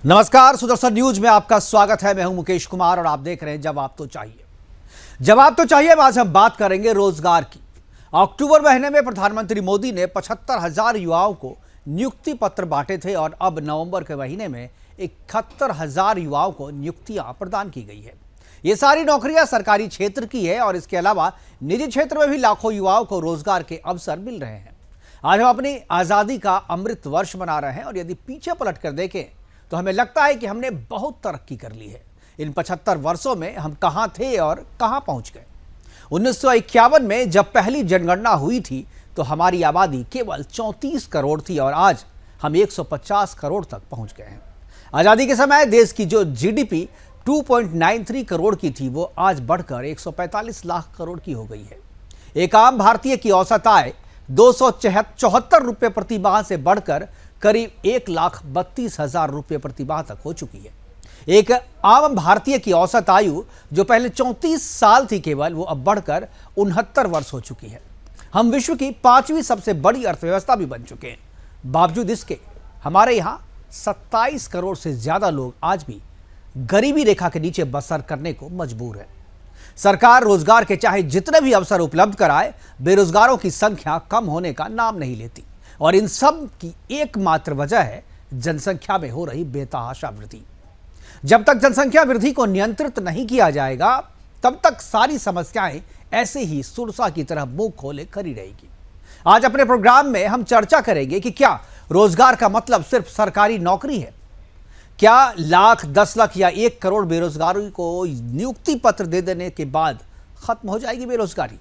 नमस्कार, सुदर्शन न्यूज में आपका स्वागत है। मैं हूं मुकेश कुमार और आप देख रहे हैं जवाब तो चाहिए। जवाब तो चाहिए में आज हम बात करेंगे रोजगार की। अक्टूबर महीने में प्रधानमंत्री मोदी ने 75,000 युवाओं को नियुक्ति पत्र बांटे थे और अब नवंबर के महीने में 71,000 युवाओं को नियुक्तियां प्रदान की गई है। ये सारी नौकरियां सरकारी क्षेत्र की है और इसके अलावा निजी क्षेत्र में भी लाखों युवाओं को रोजगार के अवसर मिल रहे हैं। आज हम अपनी आजादी का अमृत वर्ष मना रहे हैं और यदि पीछे पलट कर देखें तो हमें लगता है कि हमने बहुत तरक्की कर ली है। इन 75 वर्षों में हम कहां थे और कहां पहुंच गए। 1951 में जब पहली जनगणना हुई थी तो हमारी आबादी केवल 34 करोड़ थी और आज हम 150 करोड़ तक पहुंच गए हैं। आजादी के समय देश की जो जीडीपी 2.93 करोड़ की थी वो आज बढ़कर 145 लाख करोड़ की हो गई है। एक आम भारतीय की औसत आय 274 रुपये प्रति माह से बढ़कर करीब 1,32,000 रुपये प्रति माह तक हो चुकी है। एक आम भारतीय की औसत आयु जो पहले 34 साल थी केवल, वो अब बढ़कर 69 वर्ष हो चुकी है। हम विश्व की 5वीं सबसे बड़ी अर्थव्यवस्था भी बन चुके हैं। बावजूद इसके हमारे यहाँ 27 करोड़ से ज्यादा लोग आज भी गरीबी रेखा के नीचे बसर करने को मजबूर है। सरकार रोजगार के चाहे जितने भी अवसर उपलब्ध कराए, बेरोजगारों की संख्या कम होने का नाम नहीं लेती और इन सब की एकमात्र वजह है जनसंख्या में हो रही बेतहाशा वृद्धि। जब तक जनसंख्या वृद्धि को नियंत्रित नहीं किया जाएगा तब तक सारी समस्याएं ऐसे ही सुरसा की तरह मुंह खोले खड़ी रहेगी। आज अपने प्रोग्राम में हम चर्चा करेंगे कि क्या रोजगार का मतलब सिर्फ सरकारी नौकरी है? क्या लाख, 10 लाख या 1 करोड़ बेरोजगारों को नियुक्ति पत्र दे देने के बाद खत्म हो जाएगी बेरोजगारी?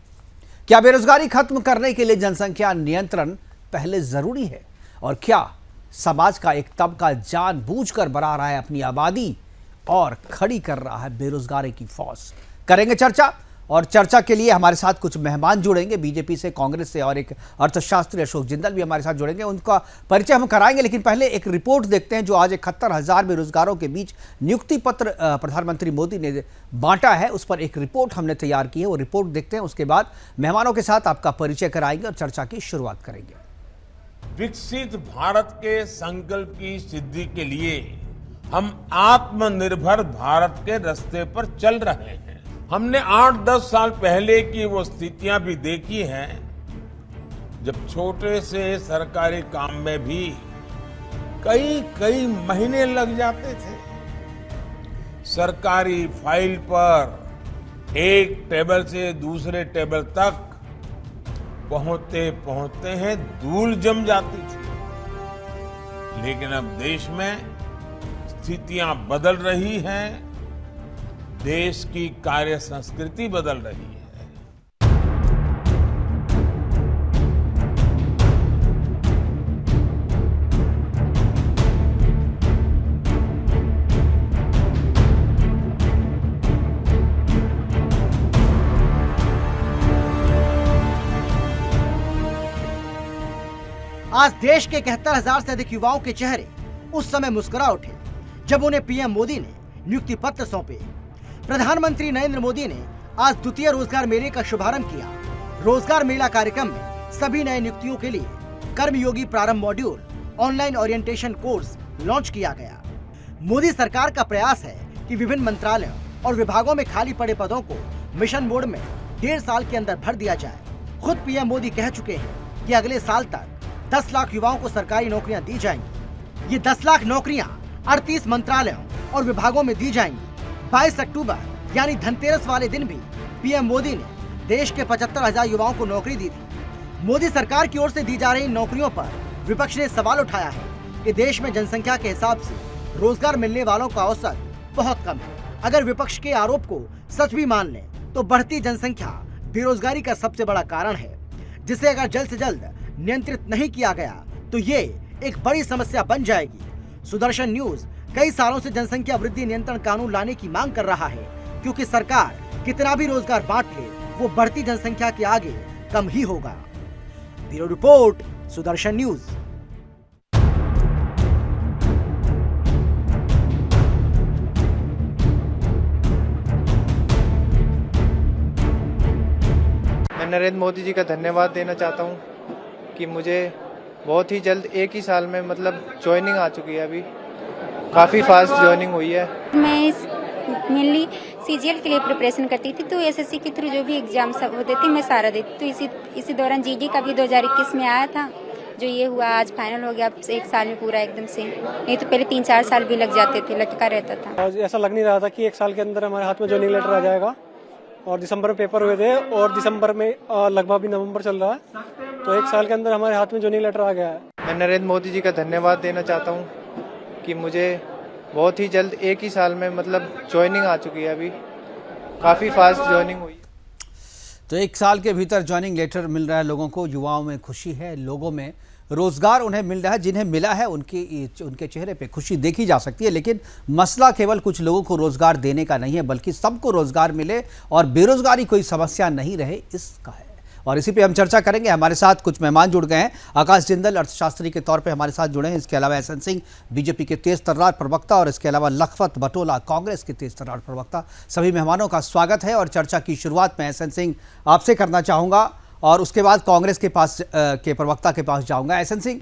क्या बेरोजगारी खत्म करने के लिए जनसंख्या नियंत्रण पहले जरूरी है? और क्या समाज का एक तबका जानबूझकर बढ़ा रहा है अपनी आबादी और खड़ी कर रहा है बेरोजगारी की फौज? करेंगे चर्चा और चर्चा के लिए हमारे साथ कुछ मेहमान जुड़ेंगे, बीजेपी से, कांग्रेस से और एक अर्थशास्त्री अशोक जिंदल भी हमारे साथ जुड़ेंगे। उनका परिचय हम कराएंगे, लेकिन पहले एक रिपोर्ट देखते हैं जो आज 71,000 बेरोजगारों के बीच नियुक्ति पत्र प्रधानमंत्री मोदी ने बांटा है। उस पर एक रिपोर्ट हमने तैयार की है, वो रिपोर्ट देखते हैं। उसके बाद मेहमानों के साथ आपका परिचय कराएंगे और चर्चा की शुरुआत करेंगे। विकसित भारत के संकल्प की सिद्धि के लिए हम आत्मनिर्भर भारत के रास्ते पर चल रहे हैं। हमने 8-10 साल पहले की वो स्थितियां भी देखी हैं जब छोटे से सरकारी काम में भी कई महीने लग जाते थे। सरकारी फाइल पर एक टेबल से दूसरे टेबल तक पहुंचते पहुंचते हैं धूल जम जाती थी। लेकिन अब देश में स्थितियां बदल रही हैं, देश की कार्य संस्कृति बदल रही है। आज देश के 71,000 से अधिक युवाओं के चेहरे उस समय मुस्कुरा उठे जब उन्हें पीएम मोदी ने नियुक्ति पत्र सौंपे। प्रधानमंत्री नरेंद्र मोदी ने आज द्वितीय रोजगार मेले का शुभारंभ किया। रोजगार मेला कार्यक्रम में सभी नए नियुक्तियों के लिए कर्मयोगी प्रारंभ module online orientation course launch किया गया। मोदी सरकार का प्रयास है कि विभिन्न मंत्रालयों और विभागों में खाली पड़े पदों को मिशन मोड में 1.5 साल के अंदर भर दिया जाए। खुद पीएम मोदी कह चुके हैं कि अगले साल तक 10 लाख युवाओं को सरकारी नौकरियां दी जाएंगी। ये 10 लाख नौकरियां 38 मंत्रालयों और विभागों में दी जाएंगी। 22 अक्टूबर यानी धनतेरस वाले दिन भी पीएम मोदी ने देश के 75,000 युवाओं को नौकरी दी थी। मोदी सरकार की ओर से दी जा रही नौकरियों पर विपक्ष ने सवाल उठाया है कि देश में जनसंख्या के हिसाब से रोजगार मिलने वालों का औसत बहुत कम है। अगर विपक्ष के आरोप को सच भी मान लें तो बढ़ती जनसंख्या बेरोजगारी का सबसे बड़ा कारण है, जिसे अगर जल्द से जल्द नियंत्रित नहीं किया गया तो ये एक बड़ी समस्या बन जाएगी। सुदर्शन न्यूज कई सालों से जनसंख्या वृद्धि नियंत्रण कानून लाने की मांग कर रहा है, क्योंकि सरकार कितना भी रोजगार बांट ले वो बढ़ती जनसंख्या के आगे कम ही होगा। Bureau report, Sudarshan news. मैं नरेंद्र मोदी जी का धन्यवाद देना चाहता हूं कि मुझे बहुत ही जल्द एक ही साल में मतलब ज्वाइनिंग आ चुकी है अभी काफ़ी फास्ट ज्वाइनिंग हुई है। मैं मेनली सीजीएल के लिए प्रिपरेशन करती थी, तो एसएससी के थ्रू जो भी एग्जाम सब होते थे मैं सारा देती, तो इसी दौरान जीडी का भी 2021 में आया था, जो ये हुआ आज फाइनल हो गया। अब 1 साल में पूरा एकदम से, नहीं तो पहले 3-4 साल भी लग जाते थे, लटका रहता था। और ऐसा लग नहीं रहा था कि 1 साल के अंदर हमारे हाथ में ज्वाइनिंग लेटर आ जाएगा। और दिसंबर में पेपर हुए थे और दिसंबर में लगभग भी नवंबर चल रहा है, तो 1 साल के अंदर हमारे हाथ में ज्वाइनिंग लेटर आ गया है। मैं नरेंद्र मोदी जी का धन्यवाद देना चाहता हूँ कि मुझे बहुत ही जल्द 1 ही साल में मतलब ज्वाइनिंग आ चुकी है। अभी काफ़ी फास्ट ज्वाइनिंग हुई है। तो 1 साल के भीतर ज्वाइनिंग लेटर मिल रहा है लोगों को। युवाओं में खुशी है, लोगों में रोजगार उन्हें मिल रहा है। जिन्हें मिला है उनके चेहरे पे खुशी देखी जा सकती है। लेकिन मसला केवल कुछ लोगों को रोजगार देने का नहीं है, बल्कि सबको रोजगार मिले और बेरोजगारी कोई समस्या नहीं रहे, इसका है। और इसी पे हम चर्चा करेंगे। हमारे साथ कुछ मेहमान जुड़ गए हैं। आकाश जिंदल अर्थशास्त्री के तौर पे हमारे साथ जुड़े हैं। इसके अलावा एहसन सिंह बीजेपी के तेज तर्रार प्रवक्ता, और इसके अलावा लखपत बटोला कांग्रेस के तेज तर्रार प्रवक्ता। सभी मेहमानों का स्वागत है। और चर्चा की शुरुआत में एहसन सिंह आपसे करना चाहूँगा और उसके बाद कांग्रेस के पास के प्रवक्ता के पास जाऊँगा। एहसन सिंह,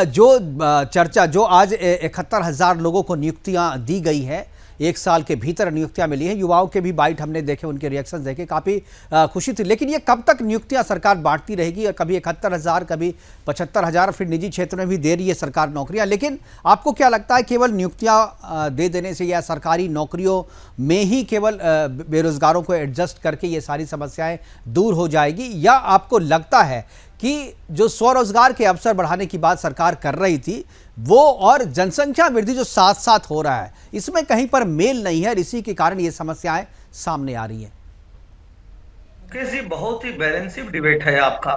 जो आज 71,000 लोगों को नियुक्तियाँ दी गई है, 1 साल के भीतर नियुक्तियां मिली हैं। युवाओं के भी बाइट हमने देखे, उनके रिएक्शन देखे, काफ़ी खुशी थी। लेकिन ये कब तक नियुक्तियां सरकार बांटती रहेगी? और कभी 71,000, कभी 75,000, फिर निजी क्षेत्र में भी दे रही है सरकार नौकरियां। लेकिन आपको क्या लगता है, केवल नियुक्तियां दे देने से या सरकारी नौकरियों में ही केवल बेरोजगारों को एडजस्ट करके ये सारी समस्याएं दूर हो जाएगी, या आपको लगता है कि जो स्वरोजगार के अवसर बढ़ाने की बात सरकार कर रही थी वो और जनसंख्या वृद्धि जो साथ साथ हो रहा है, इसमें कहीं पर मेल नहीं है और इसी के कारण ये समस्याएं सामने आ रही हैं? कैसी बहुत ही बैलेंसिव डिबेट है आपका।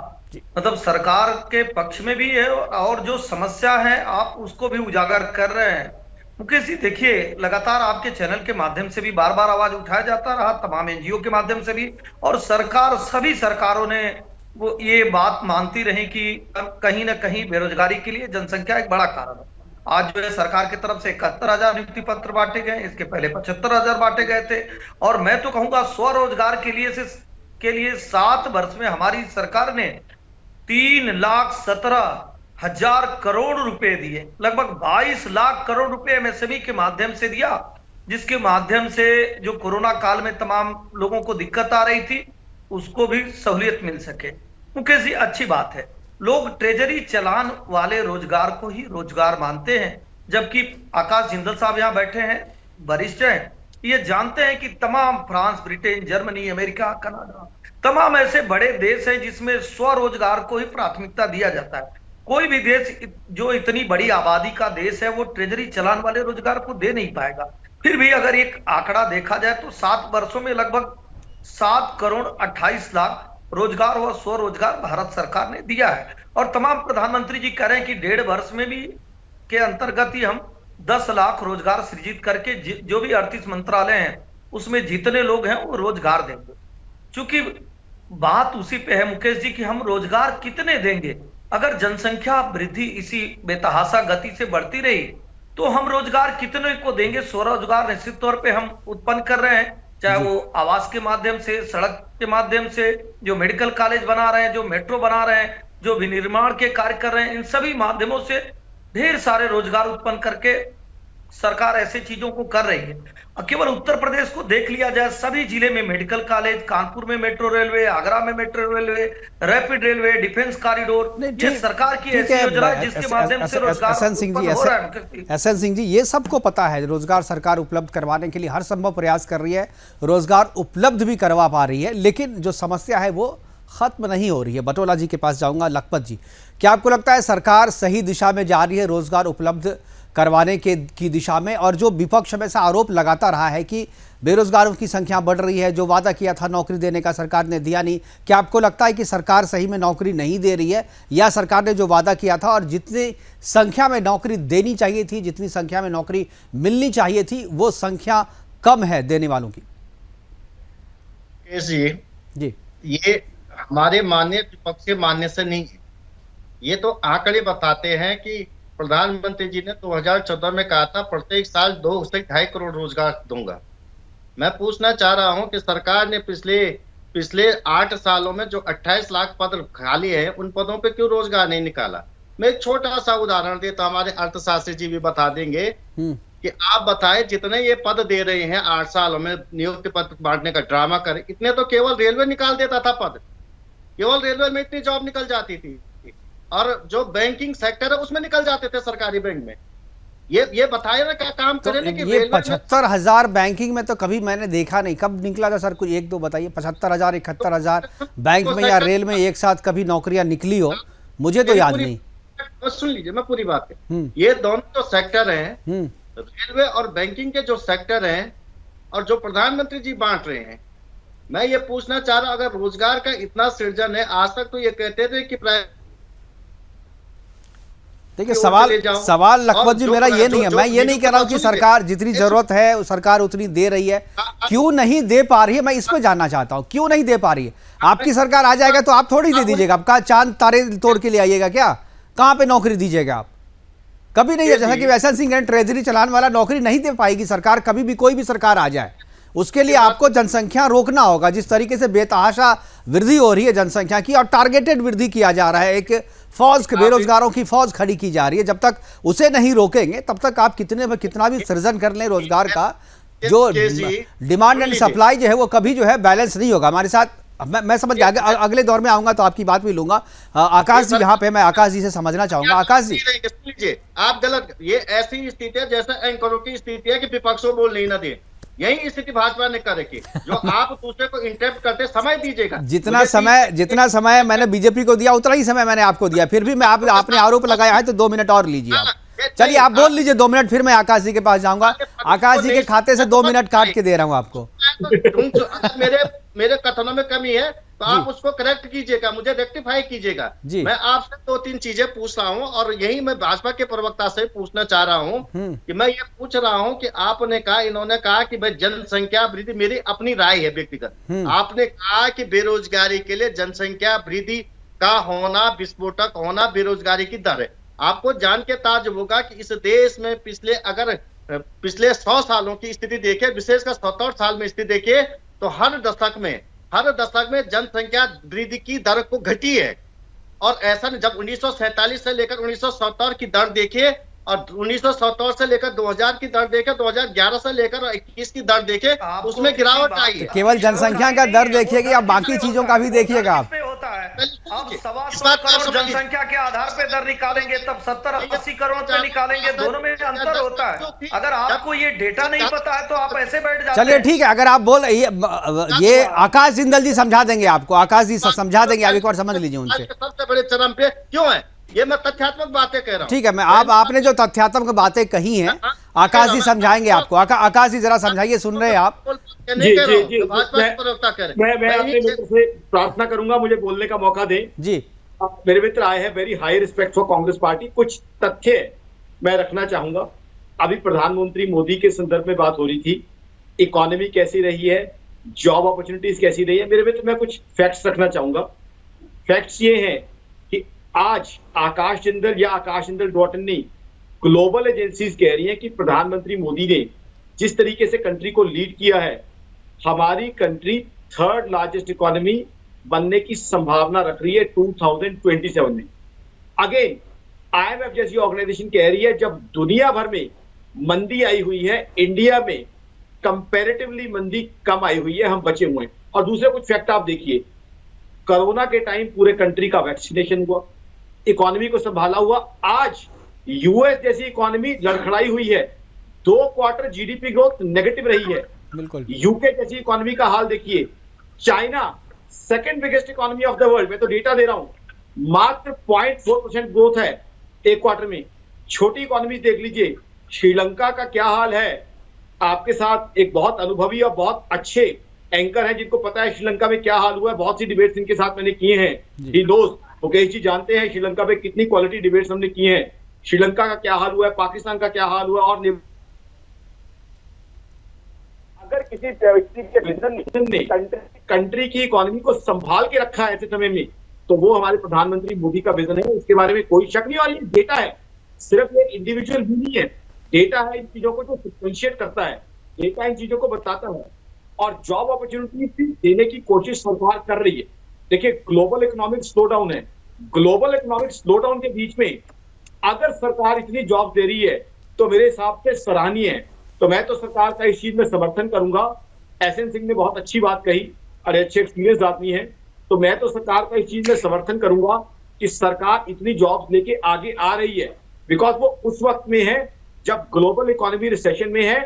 मतलब सरकार के पक्ष में भी है और जो समस्या है आप उसको भी उजागर कर रहे हैं। मुकेश जी देखिए, लगातार आपके चैनल के माध्यम से भी बार बार आवाज उठाया जाता रहा, तमाम एनजीओ के माध्यम से भी, और सभी सरकारों ने वो ये बात मानती रही कि कहीं ना कहीं बेरोजगारी के लिए जनसंख्या एक बड़ा कारण है। आज जो है सरकार की तरफ से 71,000 नियुक्ति पत्र बांटे गए, इसके पहले 75,000 बांटे गए थे। और मैं तो कहूंगा स्वरोजगार के लिए 7 वर्ष में हमारी सरकार ने 3,17,000 करोड़ रुपए दिए, लगभग 22 लाख करोड़ रुपए एमएसएमई के माध्यम से दिया, जिसके माध्यम से जो कोरोना काल में तमाम लोगों को दिक्कत आ रही थी उसको भी सहूलियत मिल सके। मुकेश जी अच्छी बात है, लोग ट्रेजरी चलान वाले रोजगार को ही रोजगार मानते हैं, जबकि आकाश जिंदल साहब यहाँ बैठे हैं, वरिष्ठ हैं, ये जानते हैं कि तमाम France, Britain, Germany, America, Canada, तमाम ऐसे बड़े देश हैं जिसमें स्वरोजगार को ही प्राथमिकता दिया जाता है। कोई भी देश जो इतनी बड़ी आबादी का देश है वो ट्रेजरी चलान वाले रोजगार को दे नहीं पाएगा। फिर भी अगर एक आंकड़ा देखा जाए तो 7 वर्षों में लगभग 7 करोड़ 28 लाख रोजगार व स्वरोजगार भारत सरकार ने दिया है। और तमाम प्रधानमंत्री जी कह रहे हैं कि 1.5 वर्ष में भी के अंतर्गत ही हम 10 लाख रोजगार सृजित करके जो भी 38 मंत्रालय हैं उसमें जितने लोग हैं वो रोजगार देंगे। चूंकि बात उसी पे है मुकेश जी कि हम रोजगार कितने देंगे। अगर जनसंख्या वृद्धि इसी बेतहाशा गति से बढ़ती रही तो हम रोजगार कितने को देंगे। स्वरोजगार निश्चित तौर पर हम उत्पन्न कर रहे हैं, चाहे वो आवास के माध्यम से, सड़क के माध्यम से, जो मेडिकल कॉलेज बना रहे हैं, जो मेट्रो बना रहे हैं, जो विनिर्माण के कार्य कर रहे हैं, इन सभी माध्यमों से ढेर सारे रोजगार उत्पन्न करके सरकार ऐसे चीजों को कर रही है। केवल उत्तर प्रदेश को देख लिया जाए, सभी जिले में मेडिकल कॉलेज, कानपुर में मेट्रो रेलवे, आगरा में metro railway, rapid railway, defence corridor, ये सरकार की ऐसी योजना है जिसके माध्यम से रोजगार उत्पन्न हो रहा है। एहसन सिंह जी, ये सबको पता है, रोजगार सरकार उपलब्ध करवाने के लिए हर संभव प्रयास कर रही है, रोजगार उपलब्ध भी करवा पा रही है, लेकिन जो समस्या है वो खत्म नहीं हो रही है। बटोला जी के पास जाऊंगा। लखपत जी, क्या आपको लगता है सरकार सही दिशा में जा रही है रोजगार उपलब्ध करवाने की दिशा में? और जो विपक्ष में से आरोप लगाता रहा है कि बेरोजगारों की संख्या बढ़ रही है, जो वादा किया था नौकरी देने का सरकार ने दिया नहीं, क्या आपको लगता है कि सरकार सही में नौकरी नहीं दे रही है, या सरकार ने जो वादा किया था और जितनी संख्या में नौकरी देनी चाहिए थी, जितनी संख्या में नौकरी मिलनी चाहिए थी, वो संख्या कम है देने वालों की? जी, ये हमारे मानने विपक्ष के मानने से नहीं है, ये तो आंकड़े बताते हैं कि प्रधानमंत्री जी ने 2014 में कहा था प्रत्येक साल 2 से 2.5 करोड़ रोजगार दूंगा। मैं पूछना चाह रहा हूं कि सरकार ने पिछले 8 सालों में जो 28 लाख पद खाली हैं, उन पदों पे क्यों रोजगार नहीं निकाला? मैं एक छोटा सा उदाहरण देता, हमारे अर्थशास्त्री जी भी बता देंगे कि आप बताएं जितने ये पद दे रहे हैं 8 सालों में नियुक्ति पद बांटने का ड्रामा करें, इतने तो केवल रेलवे निकाल देता था पद, केवल रेलवे में इतनी जॉब निकल जाती थी, और जो बैंकिंग सेक्टर है उसमें निकल जाते थे सरकारी बैंक में। ये बताए ना क्या काम तो करें कि ये 75,000 बैंकिंग में तो कभी मैंने देखा नहीं, कब निकला था सर? कुछ एक दो बताइए। 75,000 71,000 बैंक में या रेल में एक साथ कभी नौकरियां निकली हो, मुझे तो याद नहीं। सुन लीजिए, मैं पूरी बात है। ये दोनों जो सेक्टर हैं, रेलवे और बैंकिंग के जो सेक्टर हैं और जो प्रधानमंत्री जी बांट रहे हैं, मैं ये पूछना चाह रहा हूं, अगर रोजगार का इतना सृजन है, आज तक तो ये कहते थे कि देखिए सवाल लखपत जी मेरा ये नहीं है, मैं ये नहीं कह रहा हूं कि सरकार जितनी जरूरत है सरकार उतनी दे रही है, क्यों नहीं दे पा रही है, मैं इस पे जानना चाहता हूं, क्यों नहीं दे पा रही है? आपकी सरकार आ जाएगा तो आप थोड़ी दे दीजिएगा, आपका चांद तारे तोड़ के ले आइएगा क्या? कहां पे नौकरी दीजिएगा आप? कभी नहीं है। जैसा कि वैसा सिंह ट्रेजरी चलाने वाला नौकरी नहीं दे पाएगी सरकार, कभी भी कोई भी सरकार आ जाए। उसके लिए आपको जनसंख्या रोकना होगा। जिस तरीके से बेतहाशा वृद्धि हो रही है जनसंख्या की और टारगेटेड वृद्धि किया जा रहा है, एक फौज, बेरोजगारों की फौज खड़ी की जा रही है, जब तक उसे नहीं रोकेंगे तब तक आप कितना भी सृजन कर लें रोजगार का, जो डिमांड एंड सप्लाई जो है वो कभी जो है बैलेंस नहीं होगा। हमारे साथ मैं समझ गया, अगले दौर में आऊंगा तो आपकी बात भी लूंगा। आकाश जी यहाँ पे, मैं आकाश जी से समझना चाहूंगा। आकाश जी लीजिए, आप गलत, ये ऐसी स्थिति है जैसे एंकरों की स्थिति है कि विपक्षों को बोल नहीं ना दे, यही स्थिति भाजपा ने कर रखी। जो आप दूसरे को इंटरप्ट करते, समय दीजिएगा। जितना समय मैंने बीजेपी को दिया उतना ही समय मैंने आपको दिया, फिर भी मैं आपने आरोप लगाया है तो 2 मिनट और लीजिए आप। चलिए आप बोल लीजिए 2 मिनट, फिर मैं आकाश जी के पास जाऊंगा। आकाश जी के खाते से 2 मिनट काट के दे रहा हूं आपको। मेरे कथनों में कमी है तो आप उसको करेक्ट कीजिएगा, मुझे रेक्टिफाई कीजिएगा। मैं आपसे 2-3 चीजें पूछ रहा हूं और यही मैं भाजपा के प्रवक्ता से पूछना चाह रहा हूं कि मैं ये पूछ रहा हूं कि आपने कहा, इन्होंने कहा कि भाई जनसंख्या वृद्धि, मेरी अपनी राय है व्यक्तिगत, आपने कहा कि बेरोजगारी के लिए जनसंख्या वृद्धि का होना, विस्फोटक होना बेरोजगारी की दर है। आपको जान के ताज्जुब होगा कि इस देश में पिछले 100 सालों की स्थिति देखे, विशेषकर 70 साल में स्थिति देखे, तो हर दशक में जनसंख्या वृद्धि की दर को घटी है। और ऐसा नहीं, जब 1947 से लेकर 1970 की दर देखिए और 1970 से लेकर 2000 की दर देखे, 2011 से लेकर 21 की दर देखे, उसमें गिरावट आई है। केवल जनसंख्या का दर देखिएगा, आप बाकी चीजों का भी देखिएगा। आप अब 125 करोड़ जनसंख्या के आधार पे दर निकालेंगे, तब 70-80 करोड़ पे निकालेंगे, दोनों में अंतर होता है। अगर आपको ये डेटा नहीं पता है तो आप ऐसे बैठ जाते हैं। चलिए ठीक है, अगर आप बोल ये आकाश जिंदल जी समझा देंगे आपको, आकाश जी समझा देंगे, आप एक बार समझ लीजिए उनसे। सबसे बड़े चरम पे क्यों है, ये मैं तथ्यात्मक बातें कह रहा हूं। ठीक है, मैं आपने जो तथ्यात्मक बातें कही हैं आकाश जी समझाएंगे आपको। आकाश जी जरा समझाइए, सुन रहे हैं आप? जी, मैं अपने मित्र से प्रार्थना करूंगा मुझे बोलने का मौका दें। जी, मेरे मित्र आए हैं, very high respect for Congress party. कुछ तथ्य मैं रखना चाहूंगा। अभी प्रधानमंत्री मोदी के संदर्भ में बात हो रही थी, इकोनॉमी कैसी रही है, जॉब अपॉर्चुनिटीज कैसी रही है। मेरे मित्र, मैं कुछ फैक्ट्स रखना चाहूंगा। फैक्ट्स ये हैं कि आज आकाश जिंदल या आकाश जिंदल नहीं, ग्लोबल एजेंसीज कह रही हैं कि प्रधानमंत्री मोदी ने जिस तरीके से कंट्री को लीड किया है, हमारी कंट्री 3rd लार्जेस्ट इकोनॉमी बनने की संभावना रख रही है 2027 में। अगेन IMF जैसी ऑर्गेनाइजेशन कह रही है जब दुनिया भर में मंदी आई हुई है, इंडिया में कंपैरेटिवली मंदी कम आई हुई है, हम बचे हुए हैं। और दूसरे कुछ फैक्ट आप देखिए, कोरोना के टाइम पूरे कंट्री का वैक्सीनेशन हुआ, इकोनॉमी को संभाला हुआ। आज यूएस जैसी इकोनॉमी लड़खड़ाई हुई है, 2 क्वार्टर जीडीपी ग्रोथ नेगेटिव रही है। बिल्कुल। यूके जैसी इकोनॉमी का हाल देखिए, China 2nd biggest economy of the world, मैं तो डेटा दे रहा हूं, मात्र 0.4% ग्रोथ है एक क्वार्टर में। छोटी इकोनॉमी देख लीजिए, श्रीलंका का क्या हाल है। आपके साथ एक बहुत अनुभवी और बहुत अच्छे एंकर हैं जिनको पता है श्रीलंका में क्या हाल हुआ है। बहुत सी डिबेट्स इनके साथ मैंने किए हैं। ही नोज, मुकेश जी जानते हैं श्रीलंका में कितनी क्वालिटी डिबेट्स हमने किए हैं। श्रीलंका का क्या हाल हुआ है, पाकिस्तान का क्या हाल हुआ, और अगर किसी व्यक्ति के विजन ने कंट्री की इकोनॉमी को संभाल के रखा है ऐसे समय में, तो वो हमारे प्रधानमंत्री मोदी का विजन है, इसके बारे में कोई शक नहीं। और ये डेटा है, सिर्फ एक इंडिविजुअल भी नहीं है, डेटा है इन चीजों को जो डिफरेंशिएट करता है, डेटा इन चीजों को बताता है। और जॉब अपॉर्चुनिटी देने की कोशिश सरकार कर रही है। देखिए, ग्लोबल इकोनॉमिक स्लो डाउन है, ग्लोबल इकोनॉमिक स्लो डाउन के बीच में अगर सरकार इतनी जॉब दे रही है तो मेरे हिसाब से सराहनीय है। तो मैं तो सरकार का इस चीज में समर्थन करूंगा। एसएन सिंह ने बहुत अच्छी बात कही और अच्छे एक्सपीरियंस आदमी है, तो मैं तो सरकार का इस चीज में समर्थन करूंगा कि सरकार इतनी जॉब्स लेके आगे आ रही है, बिकॉज वो उस वक्त में है जब ग्लोबल इकोनॉमी रिसेशन में है।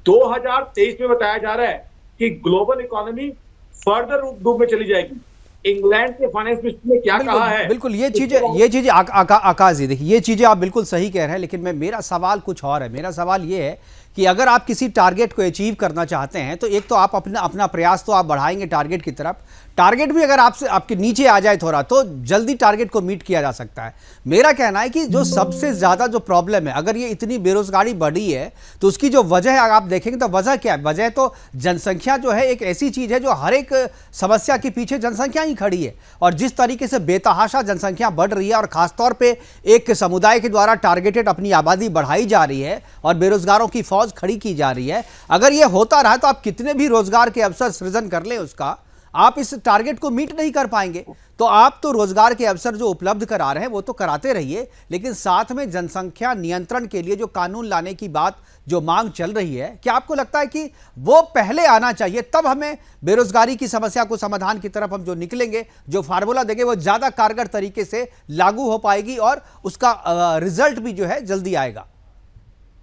2023 में बताया जा रहा है कि ग्लोबल इकोनॉमी फर्दर रूप में चली जाएगी। इंग्लैंड के फाइनेंस मिनिस्टर ने क्या कहा है? बिल्कुल ये चीजें आकाश जी देखिए, ये चीजें आप बिल्कुल सही कह रहे हैं, लेकिन मेरा सवाल कुछ और है। मेरा सवाल ये है कि अगर आप किसी टारगेट को अचीव करना चाहते हैं तो एक तो आप अपना प्रयास तो आप बढ़ाएंगे टारगेट की तरफ। टारगेट भी अगर आपसे आपके नीचे आ जाए थोड़ा तो जल्दी टारगेट को मीट किया जा सकता है। मेरा कहना है कि जो सबसे ज़्यादा जो प्रॉब्लम है, अगर ये इतनी बेरोजगारी बढ़ी है तो उसकी जो वजह है आप देखेंगे तो वजह क्या है? वजह तो जनसंख्या जो है एक ऐसी चीज़ है जो हर एक समस्या के पीछे जनसंख्या ही खड़ी है। और जिस तरीके से बेतहाशा जनसंख्या बढ़ रही है और ख़ासतौर पर एक समुदाय के द्वारा टारगेटेड अपनी आबादी बढ़ाई जा रही है और बेरोजगारों की फौज खड़ी की जा रही है, अगर ये होता रहा तो आप कितने भी रोजगार के अवसर सृजन कर ले उसका, आप इस टारगेट को मीट नहीं कर पाएंगे। तो आप तो रोजगार के अवसर जो उपलब्ध करा रहे हैं वो तो कराते रहिए, लेकिन साथ में जनसंख्या नियंत्रण के लिए जो कानून लाने की बात जो मांग चल रही है, क्या आपको लगता है कि वो पहले आना चाहिए? तब हमें बेरोजगारी की समस्या को समाधान की तरफ हम जो निकलेंगे, जो फार्मूला देंगे वो ज्यादा कारगर तरीके से लागू हो पाएगी और उसका रिजल्ट भी जो है जल्दी आएगा।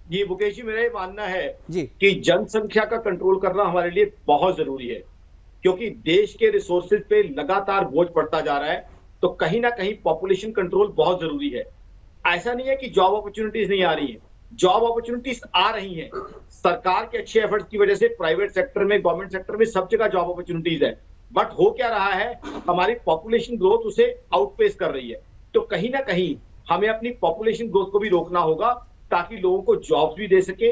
जी मुकेश जी, मेरा ये मानना है जी कि जनसंख्या का कंट्रोल करना हमारे लिए बहुत जरूरी है, क्योंकि देश के रिसोर्सेज पे लगातार बोझ पड़ता जा रहा है। तो कहीं ना कहीं पॉपुलेशन कंट्रोल बहुत जरूरी है। ऐसा नहीं है कि जॉब अपॉर्चुनिटीज नहीं आ रही हैं, जॉब अपॉर्चुनिटीज आ रही हैं। सरकार के अच्छे एफर्ट्स की वजह से प्राइवेट सेक्टर में, गवर्नमेंट सेक्टर में सब जगह जॉब अपॉर्चुनिटीज है। बट हो क्या रहा है, हमारी पॉपुलेशन ग्रोथ उसे आउटपेस कर रही है। तो कहीं ना कहीं हमें अपनी पॉपुलेशन ग्रोथ को भी रोकना होगा, ताकि लोगों को जॉब्स भी दे सके,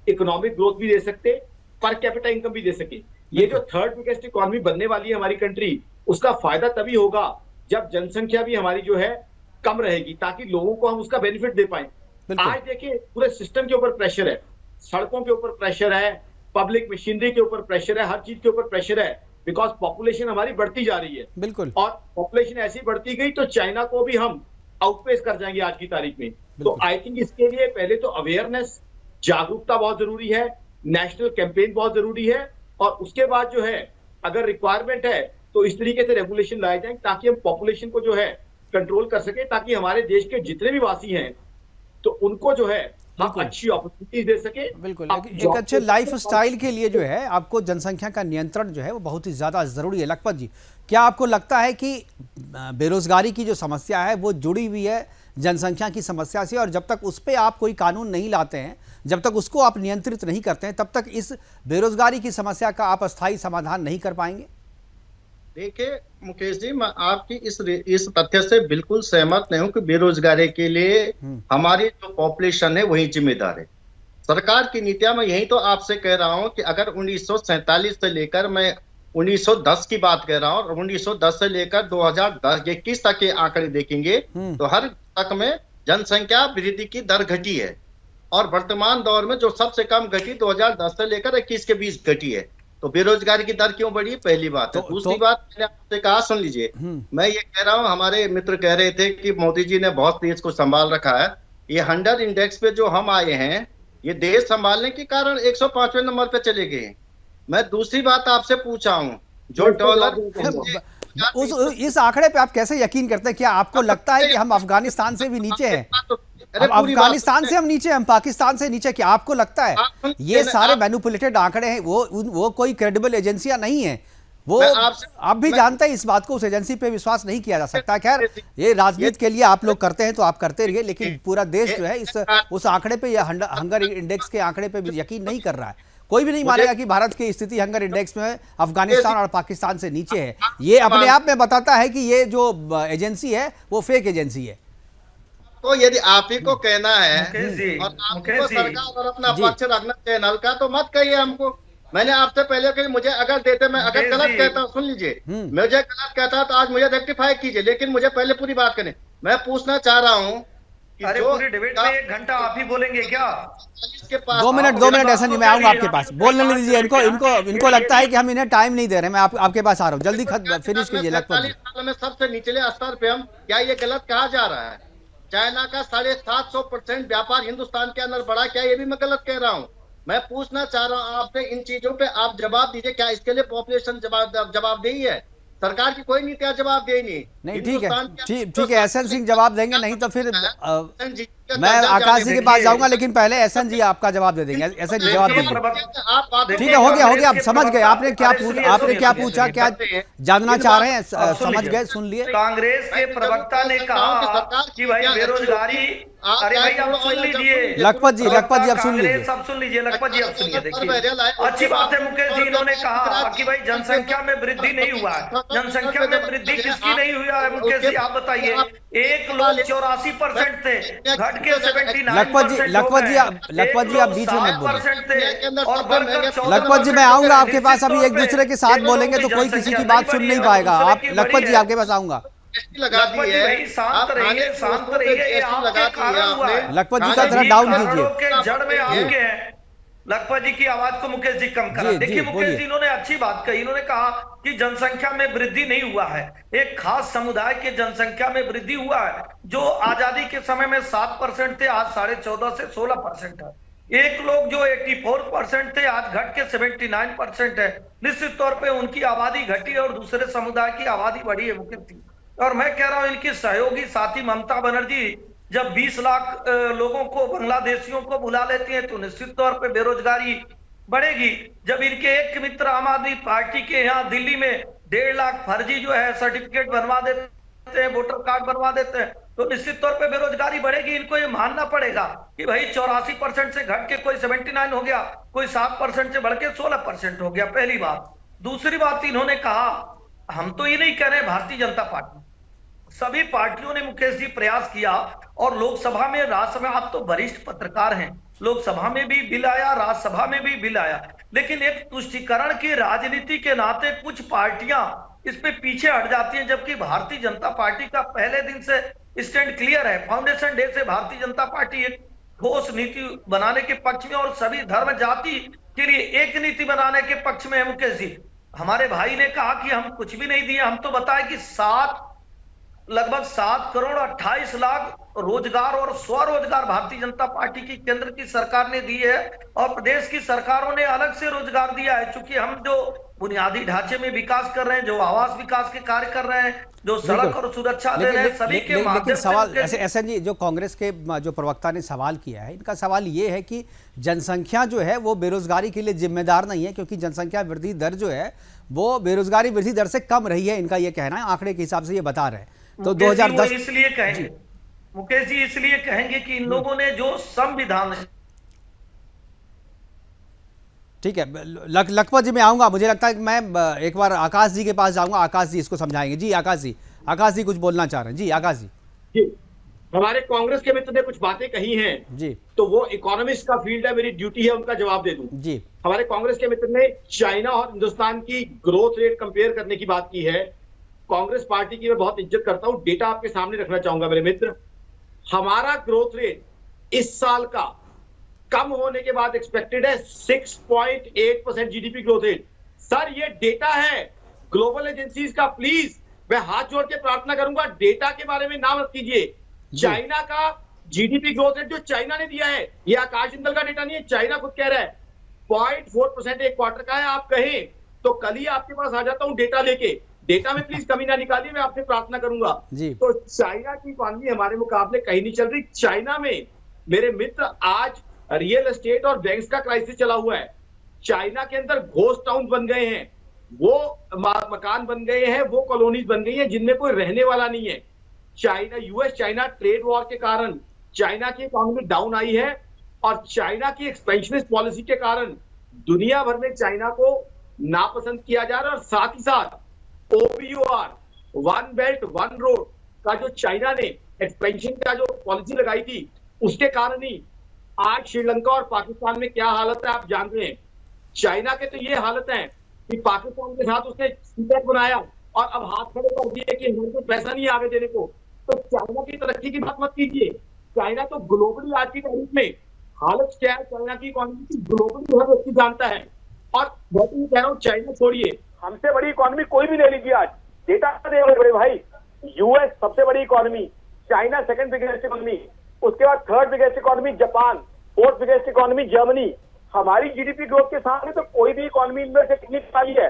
इकोनॉमिक ग्रोथ भी दे सकते, पर कैपिटा इनकम भी दे सके। ये जो थर्ड बिगेस्ट इकोनॉमी बनने वाली है हमारी कंट्री, उसका फायदा तभी होगा जब जनसंख्या भी हमारी जो है कम रहेगी, ताकि लोगों को हम उसका बेनिफिट दे पाए। आज देखिए पूरे सिस्टम के ऊपर प्रेशर है, सड़कों के ऊपर प्रेशर है, पब्लिक मशीनरी के ऊपर प्रेशर है, हर चीज के ऊपर प्रेशर है, बिकॉज पॉपुलेशन हमारी बढ़ती जा रही है। बिल्कुल। और पॉपुलेशन ऐसी बढ़ती गई तो चाइना को भी हम आउटपेस कर जाएंगे आज की तारीख में। तो आई थिंक इसके लिए पहले तो अवेयरनेस, जागरूकता बहुत जरूरी है, नेशनल कैंपेन बहुत जरूरी है, और उसके बाद जो है अगर रिक्वायरमेंट है तो इस तरीके से रेगुलेशन लाए जाए ताकि हम पॉपुलेशन को जो है कंट्रोल कर सके, ताकि हमारे देश के जितने भी वासी हैं तो उनको जो है हम अच्छी अपॉर्चुनिटी दे सके। बिल्कुल, एक अच्छे लाइफ स्टाइल के लिए जो है आपको जनसंख्या का नियंत्रण जो है वो बहुत ही ज़्यादा ज़रूरी है। लखपत जी, क्या आपको लगता है कि बेरोजगारी की जो समस्या है वो जुड़ी हुई है जनसंख्या की समस्या से, और जब तक उस पर आप कोई कानून नहीं लाते हैं, जब तक उसको आप नियंत्रित नहीं करते हैं, तब तक इस बेरोजगारी की समस्या का आप अस्थायी समाधान नहीं कर पाएंगे? देखिए मुकेश जी, मैं आपकी इस तथ्य से बिल्कुल सहमत नहीं हूं कि बेरोजगारी के लिए हमारी जो पॉपुलेशन है वही जिम्मेदार है। सरकार की नीतियां, मैं यही तो आपसे कह रहा हूं कि अगर 1947 से लेकर, मैं 1910 की बात कर रहा हूं, और 1910 से लेकर 2021 तक के आंकड़े देखेंगे तो हर तक में जनसंख्या वृद्धि की दर घटी है, और वर्तमान दौर में जो सबसे कम घटी 2010 से लेकर 21 के बीच घटी है। तो बेरोजगारी की दर क्यों बढ़ी, पहली बात है। दूसरी बात, मैंने आपसे कहा, सुन लीजिए, मैं ये कह रहा हूं, हमारे मित्र कह रहे थे कि मोदी जी ने बहुत देश को संभाल रखा है। ये 100 इंडेक्स पे जो हम आए हैं, ये देश संभालने के कारण 105वें नंबर पे चले गए हैं। मैं दूसरी बात आपसे पूछा हूं, जो डॉलर इस आंकड़े पे आप कैसे यकीन करते हैं? क्या आपको लगता है कि हम अफगानिस्तान से भी नीचे हैं? अफगानिस्तान से हम नीचे, हम पाकिस्तान से नीचे, क्या आपको लगता है ये सारे मैनिपुलेटेड आंकड़े हैं? वो कोई क्रेडिबल एजेंसियां नहीं है, वो आप भी जानते हैं इस बात को, उस एजेंसी पे विश्वास नहीं किया जा सकता। खैर, ये राजनीति के लिए आप लोग करते हैं तो आप करते रहिए, लेकिन पूरा देश जो है उस आंकड़े पे या हंगर इंडेक्स के आंकड़े पे भी यकीन नहीं कर रहा है। कोई भी नहीं मानेगा कि भारत की स्थिति हंगर इंडेक्स में अफगानिस्तान और पाकिस्तान से नीचे है। ये अपने आप में बताता है कि ये जो एजेंसी है वो फेक एजेंसी है। तो यदि आप ही को कहना है और आपको सरकार और अपना पक्ष रखना चैनल का, तो मत कहिए हमको। मैंने आपसे पहले कही, मुझे अगर देते, मैं अगर गलत कहता हूँ, सुन लीजिए, मुझे गलत कहता तो आज मुझे रेक्टिफाई कीजिए, लेकिन मुझे पहले पूरी बात करें। मैं पूछना चाह रहा हूँ, अरे पूरी डिबेट में 1 घंटा आप ही बोलेंगे क्या? 2 मिनट ऐसा नहीं, मैं आऊंगा आपके पास, बोलने दीजिए इनको लगता है कि हम इन्हें टाइम नहीं दे रहे। मैं आपके पास आ रहा हूँ, जल्दी फिनिश कीजिए। लखपत में सबसे निचले स्तर पे हम, क्या ये गलत कहा जा रहा है? चाइना का 750% व्यापार हिंदुस्तान के अंदर बढ़ा, क्या ये भी मैं गलत कह रहा हूँ? मैं पूछना चाह रहा हूँ आपसे, इन चीजों पे आप जवाब दीजिए। क्या इसके लिए पॉपुलेशन जवाबदेही है? सरकार की कोई नीतियां जवाबदेही नहीं, ठीक है, हिंदुस्तान के ठीक है, एहसन सिंह जवाब देंगे, नहीं तो फिर जी का मैं दर्जा आकाश जी जाने के पास जाऊंगा, लेकिन पहले एहसन जी आपका जवाब दे देंगे। एहसन जी जवाब दीजिए। ठीक है, हो गया, आप समझ गए। आपने क्या पूछा, क्या जानना चाह रहे हैं, समझ गए, सुन लिए। कांग्रेस के प्रवक्ता ने कहा कि भाई बेरोजगारी, अरे भाई आप सुन लीजिए, लखपत जी अब सुन लीजिए। सब सुन लीजिए, लखपत जी अब सुनिए। देखिए, अच्छी बात है मुकेश जी, इन्होंने कहा कि भाई जनसंख्या में वृद्धि नहीं हुआ है। जनसंख्या में वृद्धि किसकी नहीं हुआ है मुकेश जी, आप बताइए। एक लोग 84% थे, घट के 79%। लखपत जी आप बीच में मत बोलिए। थे और बढ़कर लखपत जी मैं आऊंगा आपके पास, अभी एक दूसरे के साथ बोलेंगे तो कोई किसी की बात सुन नहीं पाएगा। आप लखपत जी आपके पास आऊंगा। लगा दी है, शांत रहिए, ये आपके कारण हुआ है। लखपत जी का थोड़ा डाउन कीजिए। के जड़ में आपके हैं। लखपत जी की आवाज को मुकेश जी कम करा। देखिए मुकेश जी, इन्होंने अच्छी बात कही। इन्होंने कहा कि जनसंख्या में वृद्धि नहीं हुआ है, एक खास समुदाय के जनसंख्या में वृद्धि हुआ है। जो आजादी के समय में 7% थे, आज 14.5 से 16% है। एक लोग जो 84% थे, आज घट के 79% है। निश्चित तौर पे उनकी आबादी घटी और दूसरे समुदाय की आबादी बढ़ी है मुकेश जी। और मैं कह रहा हूं, इनकी सहयोगी साथी ममता बनर्जी जब 20 लाख लोगों को, बांग्लादेशियों को बुला लेती हैं तो निश्चित तौर पे बेरोजगारी बढ़ेगी। जब इनके एक मित्र आम आदमी पार्टी के यहाँ दिल्ली में 1.5 लाख फर्जी जो है सर्टिफिकेट बनवा देते हैं, वोटर कार्ड बनवा देते हैं, तो निश्चित तौर पे बेरोजगारी बढ़ेगी। इनको ये मानना पड़ेगा कि भाई 84% से घट के कोई 79 हो गया, कोई 7% से बढ़ के 16% हो गया, पहली बात। दूसरी बात, इन्होंने कहा, हम तो ये नहीं कह रहे भारतीय जनता पार्टी, सभी पार्टियों ने मुकेश जी प्रयास किया और लोकसभा में, राज्यसभा, आप तो वरिष्ठ पत्रकार हैं, लोकसभा में भी बिल आया, राज्यसभा में भी बिल आया, लेकिन एक तुष्टीकरण की राजनीति के नाते कुछ पार्टियां इस पे पीछे हट जाती हैं, जबकि भारतीय जनता पार्टी का पहले दिन से स्टैंड क्लियर है। फाउंडेशन डे से भारतीय जनता पार्टी एक ठोस नीति बनाने के पक्ष में और सभी धर्म जाति के लिए एक नीति बनाने के पक्ष में है मुकेश जी। हमारे भाई ने कहा कि हम कुछ भी नहीं दिए, हम तो बताए कि लगभग 7 करोड़ 28 लाख रोजगार और स्वरोजगार भारतीय जनता पार्टी की केंद्र की सरकार ने दी है और प्रदेश की सरकारों ने अलग से रोजगार दिया है। चूंकि हम जो बुनियादी ढांचे में विकास कर रहे हैं, जो आवास विकास के कार्य कर रहे हैं, जो सड़क और सुरक्षा दे रहे हैं, सभी के माध्यम से। सवाल ऐसे जी, जो कांग्रेस के जो प्रवक्ता ने सवाल किया है, इनका सवाल ये है कि जनसंख्या जो है वो बेरोजगारी के लिए जिम्मेदार नहीं है, क्योंकि जनसंख्या वृद्धि दर जो है वो बेरोजगारी वृद्धि दर से कम रही है, इनका ये कहना है। आंकड़े के हिसाब से ये बता रहे हैं। तो 2010 इसलिए कहेंगे मुकेश जी, इसलिए कहेंगे कि इन लोगों ने जो संविधान, ठीक है, लखपत जी मैं आऊंगा। मुझे लगता है कि मैं एक बार आकाश जी के पास जाऊंगा, आकाश जी इसको समझाएंगे। जी आकाश जी कुछ बोलना चाह रहे हैं। जी आकाश जी। हमारे कांग्रेस के मित्र ने कुछ बातें कही हैं जी, तो वो इकोनॉमिस्ट का फील्ड है, मेरी ड्यूटी है उनका जवाब दे दूं। जी, हमारे कांग्रेस के मित्र ने चाइना और हिंदुस्तान की ग्रोथ रेट कंपेयर करने की बात की है। कांग्रेस पार्टी की मैं बहुत इज्जत करता हूं, डेटा आपके सामने रखना चाहूंगा मेरे मित्र। हमारा ग्रोथ रेट इस साल का कम होने के बाद एक्सपेक्टेड है 6.8% जीडीपी ग्रोथ रेट। सर ये डेटा है ग्लोबल एजेंसीज का, प्लीज मैं हाथ जोड़ के प्रार्थना करूंगा, डेटा के बारे में ना मत कीजिए। चाइना का जीडीपी ग्रोथ रेट जो चाइना ने दिया है, ये आकाश जिंदल का डेटा नहीं है, चाइना खुद कह रहा है 0.4% एक क्वार्टर का है। आप कहें तो कल ही आपके पास आ जाता हूं डेटा लेके, डेटा में प्लीज कमी ना निकालिए, मैं आपसे प्रार्थना करूंगा। तो चाइना की इकोनॉमी हमारे मुकाबले कहीं नहीं चल रही। चाइना में मेरे मित्र आज रियल एस्टेट और बैंक्स का क्राइसिस चला हुआ है। चाइना के अंदर घोस्ट टाउन बन गए हैं, वो मकान बन गए हैं, वो कॉलोनीज बन गई हैं जिनमें कोई रहने वाला नहीं है। China, US China trade war के कारण चाइना की इकोनॉमी डाउन आई है और चाइना की एक्सपेंशनिस्ट पॉलिसी के कारण दुनिया भर में चाइना को नापसंद किया जा रहा है। और साथ ही साथ OBOR, one belt one road का जो चाइना ने एक्सपेंशन का जो पॉलिसी लगाई थी, उसके कारण ही आज श्रीलंका और पाकिस्तान में क्या हालत है आप जानते हैं। चाइना के तो ये हालत है कि पाकिस्तान के साथ उसने सीपेक बनाया और अब हाथ खड़े कर दिए कि हमारे को पैसा नहीं आगे देने को। तो चाइना की तरक्की की बात मत कीजिए। चाइना तो ग्लोबली आज की तारीख में हालत क्या है चाइना की इकोनॉमी की, ग्लोबली हर व्यक्ति जानता है। और मैं तो ये कह रहा हूँ, चाइना छोड़िए, हमसे बड़ी इकोनॉमी कोई भी ले लीजिए, आज डेटा दे बड़े भाई, यूएस सबसे बड़ी economy, China second biggest economy, उसके बाद third biggest economy Japan, fourth biggest economy Germany. हमारी जीडीपी ग्रोथ के सामने तो कोई भी इकोनॉमी इनमें से कितनी पाई है,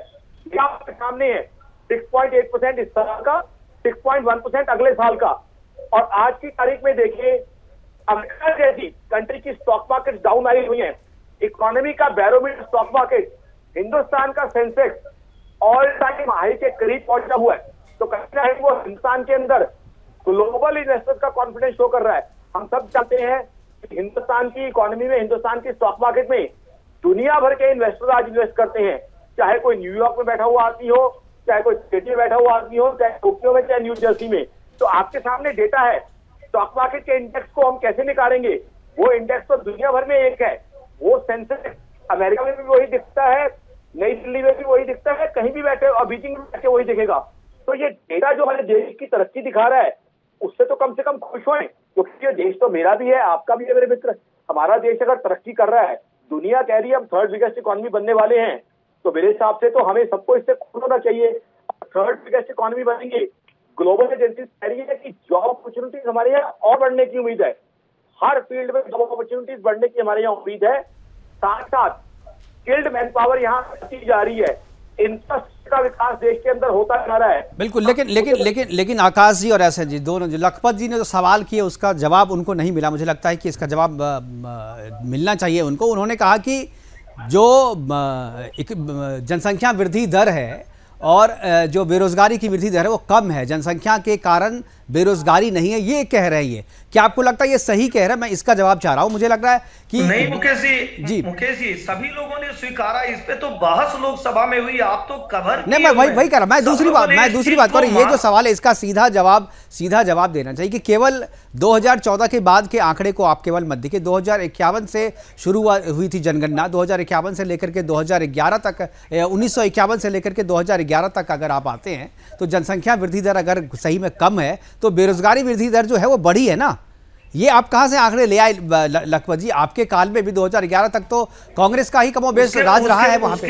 ये आपके सामने है। 6.8% इस साल का, 6.1% अगले साल का। और आज की तारीख में देखिए, अमेरिका जैसी कंट्री की स्टॉक मार्केट डाउन आई हुई है। इकोनॉमी का बैरोमीटर स्टॉक मार्केट, हिंदुस्तान का सेंसेक्स ऑल टाइम हाई के करीब पहुंचा हुआ है। तो कहीं ना कहीं वो हिंदुस्तान के अंदर ग्लोबल इन्वेस्टर्स का कॉन्फिडेंस शो कर रहा है। हम सब जानते हैं कि हिंदुस्तान की इकोनॉमी में, हिंदुस्तान की स्टॉक मार्केट में दुनिया भर के इन्वेस्टर आज इन्वेस्ट करते हैं। चाहे कोई न्यूयॉर्क में बैठा हुआ आदमी हो, चाहे कोई सिटी में बैठा हुआ आदमी हो, चाहे टोक्यो में, चाहे न्यू जर्सी में। तो आपके सामने डेटा है। स्टॉक मार्केट के इंडेक्स को हम कैसे निकालेंगे? वो इंडेक्स तो दुनिया भर में एक है। वो सेंसेक्स अमेरिका में भी वही दिखता है, नई दिल्ली में भी वही दिखता है, कहीं भी बैठे और बीजिंग में बैठे वही दिखेगा। तो ये डेटा जो हमारे देश की तरक्की दिखा रहा है, उससे तो कम से कम खुश हों, क्योंकि ये देश तो मेरा भी है, आपका भी है मेरे मित्र। हमारा देश अगर तरक्की कर रहा है, दुनिया कह रही है हम थर्ड बिगेस्ट इकोनॉमी बनने वाले हैं, तो मेरे हिसाब से तो हमें सबको इससे खुश होना चाहिए। थर्ड बिगेस्ट इकोनॉमी बनेंगे। ग्लोबल एजेंसी कह रही है कि जॉब अपॉर्चुनिटीज हमारे यहाँ और बढ़ने की उम्मीद है। हर फील्ड में जॉब अपॉर्चुनिटीज बढ़ने की हमारे यहाँ उम्मीद है। साथ साथ स्किल्ड मैन पावर यहाँ बढ़ती जा रही है। इंफ्रास्ट्रक्चर का विकास देश के अंदर होता जा रहा है। बिल्कुल, लेकिन आकाश जी और एसएन जी दोनों, जो लखपत जी ने जो सवाल किए उसका जवाब उनको नहीं मिला। मुझे लगता है कि इसका जवाब मिलना चाहिए उनको। उन्होंने कहा कि जो जनसंख्या वृद्धि दर है और जो बेरोजगारी की वृद्धि दर है वो कम है, जनसंख्या के कारण बेरोजगारी नहीं है, ये कह रही है। क्या आपको लगता है ये सही कह रहा है? मैं इसका जवाब चाह रहा हूं। मुझे लग रहा है कि नहीं मुकेश जी सभी लोगों ने स्वीकारा। इस पे तो बहस लोकसभा में हुई, आप तो कवर नहीं, मैं वही कर रहा। मैं दूसरी बात कर रही हूं। ये जो सवाल है इसका सीधा जवाब देना चाहिए कि केवल 2014 के बाद के आंकड़े को आप केवल मत देखिए। 2051 से शुरू हुई थी जनगणना, 2051 से लेकर के 2011 तक, 1951 से लेकर के 2011 तक अगर आप आते हैं तो जनसंख्या वृद्धि दर अगर सही में कम है तो बेरोजगारी वृद्धि दर जो है वो बढ़ी है ना। ये आप कहां से आंकड़े ले आए लखपत जी? आपके काल में भी 2011 तक तो कांग्रेस का ही कमोबेश राज रहा है वहां पे।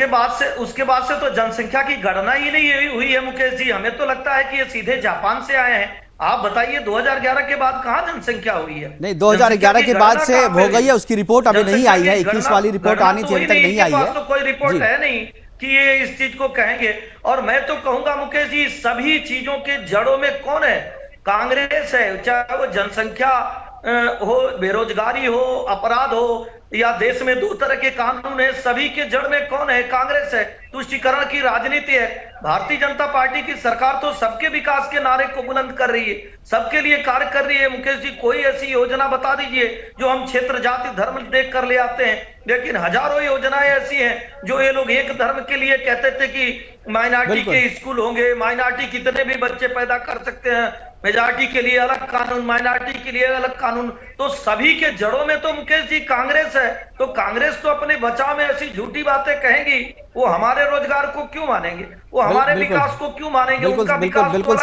उसके बाद से तो जनसंख्या की गणना ही नहीं हुई है मुकेश जी। हमें तो लगता है कि ये सीधे जापान से आए हैं। आप बताइए 2011 के बाद कहां जनसंख्या हुई है? नहीं, 2011 के बाद से हो गई है, उसकी रिपोर्ट अभी नहीं आई है। 21 वाली रिपोर्ट आनी थी, अभी तक नहीं आई है। तो कोई रिपोर्ट है नहीं कि ये इस चीज को कहेंगे। और मैं तो कहूंगा मुकेश जी, सभी चीजों के जड़ों में कौन है? कांग्रेस है। चाहे वो जनसंख्या हो, बेरोजगारी हो, अपराध हो, या देश में 2 तरह के कानून है, सभी के जड़ में कौन है? कांग्रेस है। तुष्टीकरण की राजनीति है। भारतीय जनता पार्टी की सरकार तो सबके विकास के नारे को बुलंद कर रही है, सबके लिए कार्य कर रही है। मुकेश जी कोई ऐसी योजना बता दीजिए जो हम क्षेत्र, जाति, धर्म देख कर ले आते हैं। लेकिन हजारों योजनाएं ऐसी हैं जो ये लोग एक धर्म के लिए कहते थे कि माइनॉरिटी के स्कूल होंगे, माइनॉरिटी कितने भी बच्चे पैदा कर सकते हैं, मेजॉरिटी के लिए अलग कानून, माइनॉरिटी के लिए अलग कानून। तो सभी के जड़ों में तो मुकेश जी कांग्रेस है। तो कांग्रेस तो अपने बचाव में ऐसी झूठी बातें कहेंगी। वो हमारे रोजगार को क्यों मानेंगे? वो हमारे विकास को क्यों मानेंगे? बिल्कुल।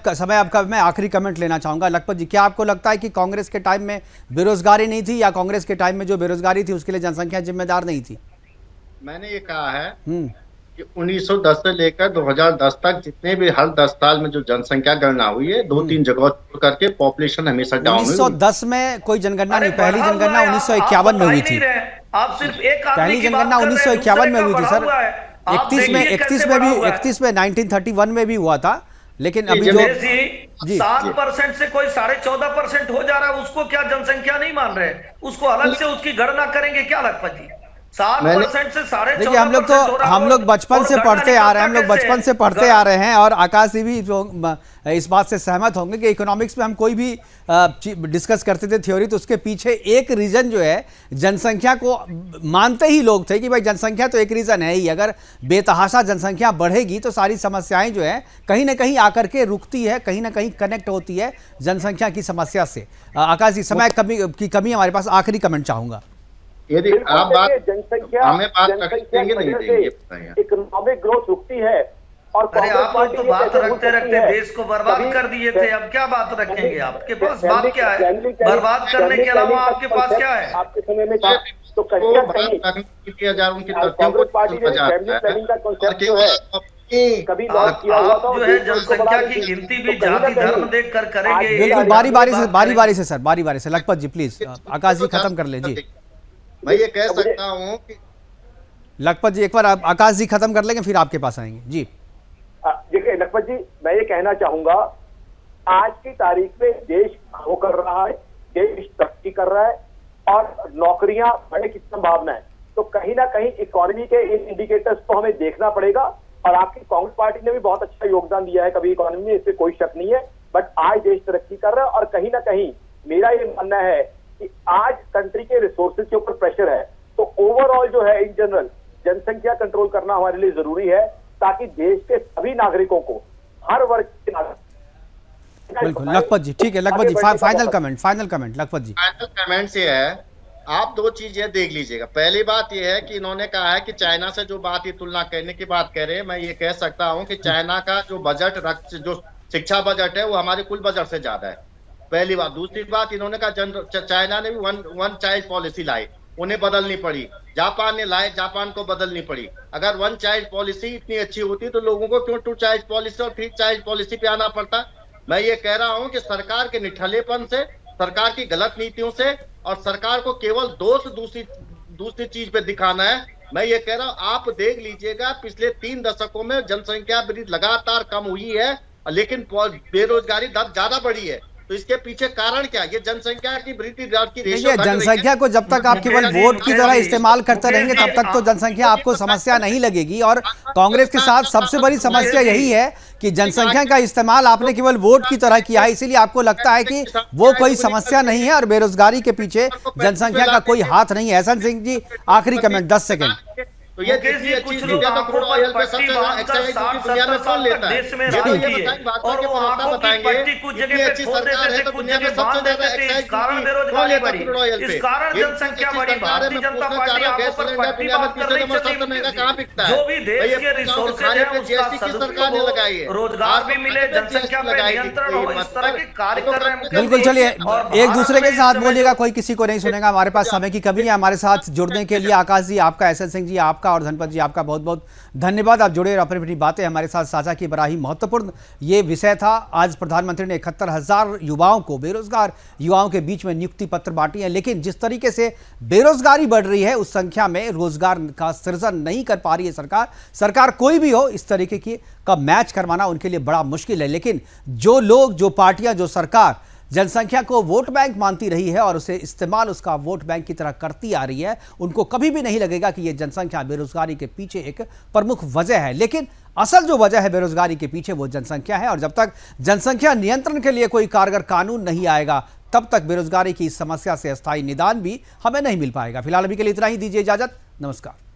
समय आपका मैं आखिरी कमेंट लेना चाहूंगा। लखपत जी, क्या आपको लगता है कि कांग्रेस के टाइम में बेरोजगारी नहीं थी, या कांग्रेस के टाइम में जो बेरोजगारी थी उसके लिए जनसंख्या जिम्मेदार नहीं थी? मैंने ये कहा है कि 1910 से लेकर 2010 तक जितने भी हर 10 साल में जो जनसंख्या गणना हुई है, 2-3 जगह करके पॉपुलेशन हमेशा डाउन हुई। 1910 में कोई जनगणना नहीं, पहली जनगणना 1951 में हुई थी। आप सिर्फ एक पहली जनगणना 1951 में हुई थी सर। 31 में 1931 में भी हुआ था। लेकिन अभी जो 7% से कोई 14.5% हो जा रहा है, उसको क्या जनसंख्या नहीं मान रहे? उसको अलग से उसकी गणना करेंगे क्या लखपत जी? 7% से 14.5%। देखिए, हम लोग बचपन से पढ़ते आ रहे हैं, और आकाश जी भी इस बात से सहमत होंगे कि इकोनॉमिक्स में हम कोई भी डिस्कस करते थे थ्योरी, तो उसके पीछे एक रीजन जो है जनसंख्या को मानते ही लोग थे कि भाई जनसंख्या तो एक रीजन है ही। अगर बेतहाशा जनसंख्या बढ़ेगी तो सारी समस्याएं जो है कहीं ना कहीं आकर के रुकती है, कहीं ना कहीं कनेक्ट होती है जनसंख्या की समस्या से। आकाश जी, समय की कमी हमारे पास, आखिरी कमेंट चाहूंगा। यदि आप जनसंख्या हमें बात रखेंगे नहीं देंगे, इकोनॉमिक ग्रोथ रुकती है। और अरे आप लोग तो बात रखते रखते देश को बर्बाद कर दिए थे, अब क्या बात रखेंगे? आपके पास बात क्या है? बर्बाद करने के अलावा आपके पास क्या है? आपके समय में तो उनकी तथ्यों को कभी लॉन्च किया हुआ था। जो है जनसंख्या की गिनती भी जाति धर्म देख कर करेंगे। बिल्कुल, बारी बारी से लखपत जी प्लीज, आकाश जी खत्म कर लें जी। मैं ये कह सकता हूँ कि लखपत जी एक बार आकाश जी खत्म कर लेंगे, फिर आपके पास आएंगे जी। देखिए लखपत जी, मैं ये कहना चाहूंगा, आज की तारीख में देश ग्रो कर रहा है, देश तरक्की कर रहा है और नौकरियां बढ़ने की संभावना है। तो कहीं ना कहीं इकोनॉमी के इन इंडिकेटर्स को हमें देखना पड़ेगा। और आपकी कांग्रेस पार्टी ने भी बहुत अच्छा योगदान दिया है कभी इकोनॉमी में, इससे कोई शक नहीं है। बट आज देश तरक्की कर रहा है और कहीं ना कहीं मेरा ये मानना है कि आज कंट्री के रिसोर्सेज के ऊपर प्रेशर है। तो ओवरऑल जो है इन जनरल जनसंख्या कंट्रोल करना हमारे लिए जरूरी है, ताकि देश के सभी नागरिकों को, हर वर्ग के नागरिक। बिल्कुल लखपत जी, ठीक है लखपत जी, फाइनल कमेंट लखपत जी। फाइनल कमेंट ये है, आप दो चीज ये देख लीजिएगा। पहली बात ये है कि इन्होंने कहा है कि चाइना से जो बात ये तुलना करने की बात कह रहे हैं, मैं ये कह सकता हूं कि चाइना का जो बजट, जो शिक्षा बजट है वो हमारे कुल बजट से ज्यादा है, पहली बात। दूसरी बात, इन्होंने कहा चाइना ने भी वन चाइल्ड पॉलिसी लाई, उन्हें बदलनी पड़ी। जापान ने लाए, जापान को बदलनी पड़ी। अगर वन चाइल्ड पॉलिसी इतनी अच्छी होती तो लोगों को क्यों टू चाइल्ड पॉलिसी और थ्री चाइल्ड पॉलिसी पे आना पड़ता। मैं ये कह रहा हूं कि सरकार के निठल्लेपन से, सरकार की गलत नीतियों से, और सरकार को केवल दोष दूसरी चीज पे दिखाना है। मैं ये कह रहा हूं, आप देख लीजिएगा पिछले 3 दशकों में जनसंख्या वृद्धि लगातार कम हुई है, लेकिन बेरोजगारी दर ज्यादा बढ़ी है। तो इसके पीछे कारण क्या? ये जनसंख्या की वृद्धि दर की रेशियो घट रही है। जनसंख्या को जब तक आप केवल वोट की तरह इस्तेमाल करते रहेंगे तब तक तो जनसंख्या आपको समस्या नहीं लगेगी। और कांग्रेस के साथ सबसे बड़ी समस्या यही है कि जनसंख्या का इस्तेमाल आपने केवल वोट की तरह किया है, इसीलिए आपको लगता है कि वो कोई समस्या नहीं है और बेरोजगारी के पीछे जनसंख्या का कोई हाथ नहीं है। एहसन सिंह जी आखिरी कमेंट 10 सेकंड। तो ये जितनी अच्छी चीजें तो क्रूड ऑयल पे सबसे ज्यादा एक्साइज ड्यूटी दुनिया में कौन लेता है? देश में ये तो ये बताएं, भाजपा के प्रवक्ता बताएंगे, इतनी अच्छी सरकार है तो दुनिया में सबसे ज्यादा एक्साइज ड्यूटी कौन लेता है क्रूड ऑयल पे? कारण जनसंख्या बढ़ी, Bharatiya Janata party gas cylinder दुनिया में तीसरे नंबर सबसे महंगा कहाँ बिकता है? जो भी देश के रिसोर्सेज है जीएसटी की सरकार ने लगाई है, रोजगार भी मिले, जनसंख्या पे नियंत्रण हो, इस तरह के कार्य कर रहे हैं। बिल्कुल, चलिए एक दूसरे के साथ बोलिएगा, कोई किसी को नहीं सुनेगा। हमारे पास समय की कमी है। हमारे साथ जुड़ने के लिए आकाश जी आपका, एहसन सिंह जी आपका और धनपत जी आपका बहुत बहुत धन्यवाद। आप जुड़े और अपनी अपनी बातें हमारे साथ साझा की, बड़ा ही महत्वपूर्ण ये विषय था। आज प्रधानमंत्री ने 71,000 युवाओं को, बेरोजगार युवाओं के बीच में नियुक्ति पत्र बांटी है, लेकिन जिस तरीके से बेरोजगारी बढ़ रही है उस संख्या में रोजगार का सृजन नहीं कर पा रही है सरकार कोई भी हो, इस तरीके की का मैच करवाना उनके लिए बड़ा मुश्किल है। लेकिन जो लोग, जो पार्टियां, जो सरकार जनसंख्या को वोट बैंक मानती रही है और उसे इस्तेमाल उसका वोट बैंक की तरह करती आ रही है, उनको कभी भी नहीं लगेगा कि यह जनसंख्या बेरोजगारी के पीछे एक प्रमुख वजह है। लेकिन असल जो वजह है बेरोजगारी के पीछे वो जनसंख्या है, और जब तक जनसंख्या नियंत्रण के लिए कोई कारगर कानून नहीं आएगा तब तक बेरोजगारी की इस समस्या से अस्थायी निदान भी हमें नहीं मिल पाएगा। फिलहाल अभी के लिए इतना ही, दीजिए इजाजत, नमस्कार।